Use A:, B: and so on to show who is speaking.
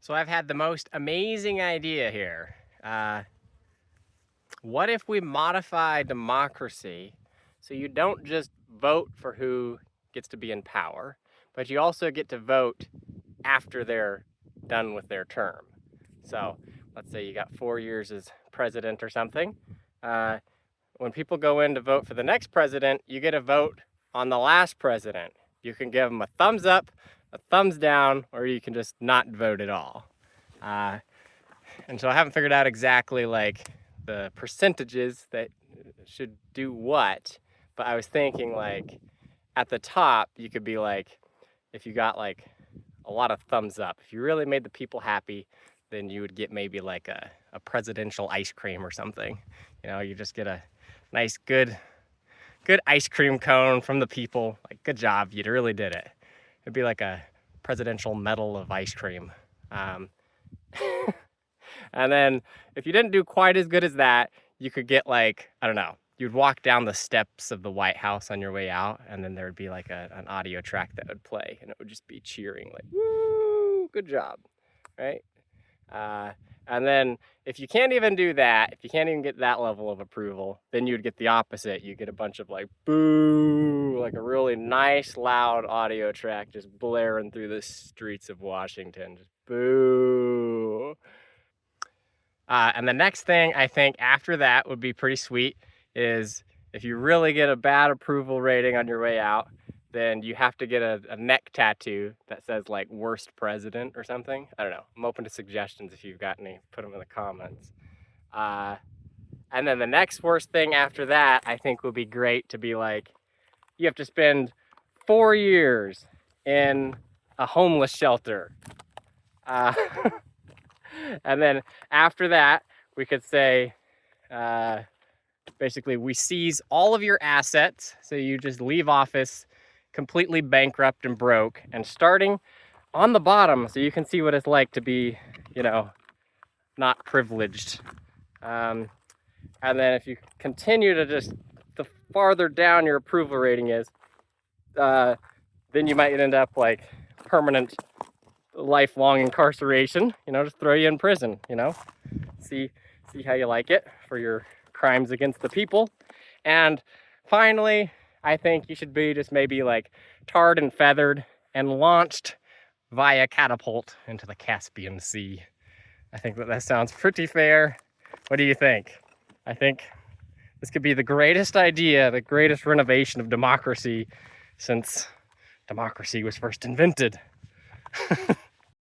A: So I've had the most amazing idea here. What if we modify democracy so you don't just vote for who gets to be in power, but you also get to vote after they're done with their term? So let's say you got 4 years as president or something. When people go in to vote for the next president, you get a vote on the last president. You can give them a thumbs up, a thumbs down, or you can just not vote at all. And so I haven't figured out exactly like the percentages that should do what, but I was thinking like at the top, you could be like, if you got like a lot of thumbs up, if you really made the people happy, then you would get maybe like a presidential ice cream or something. You know, you just get a nice, good ice cream cone from the people. Like, good job, you really did it. It'd be like a presidential medal of ice cream. And then if you didn't do quite as good as that, you could get like, I don't know, you'd walk down the steps of the White House on your way out, and then there would be like an audio track that would play, and it would just be cheering like, woo, good job, right? And then if you can't even do that, if you can't even get that level of approval, then you'd get the opposite. You get a bunch of like, boo, like a really nice loud audio track just blaring through the streets of Washington, just boo. And the next thing I think after that would be pretty sweet is if you really get a bad approval rating on your way out, then you have to get a neck tattoo that says like worst president or something. I don't know. I'm open to suggestions if you've got any, put them in the comments. And then the next worst thing after that, I think would be great to be like, you have to spend 4 years in a homeless shelter. And then after that, we could say, basically, we seize all of your assets. So you just leave office completely bankrupt and broke, and starting on the bottom so you can see what it's like to be, you know, not privileged. And then if you continue to just, the farther down your approval rating is, then you might end up like permanent lifelong incarceration, you know, just throw you in prison, you know, see how you like it for your crimes against the people. And finally, I think you should be just maybe like tarred and feathered and launched via catapult into the Caspian Sea. I think that sounds pretty fair. What do you think? I think this could be the greatest idea, the greatest renovation of democracy since democracy was first invented.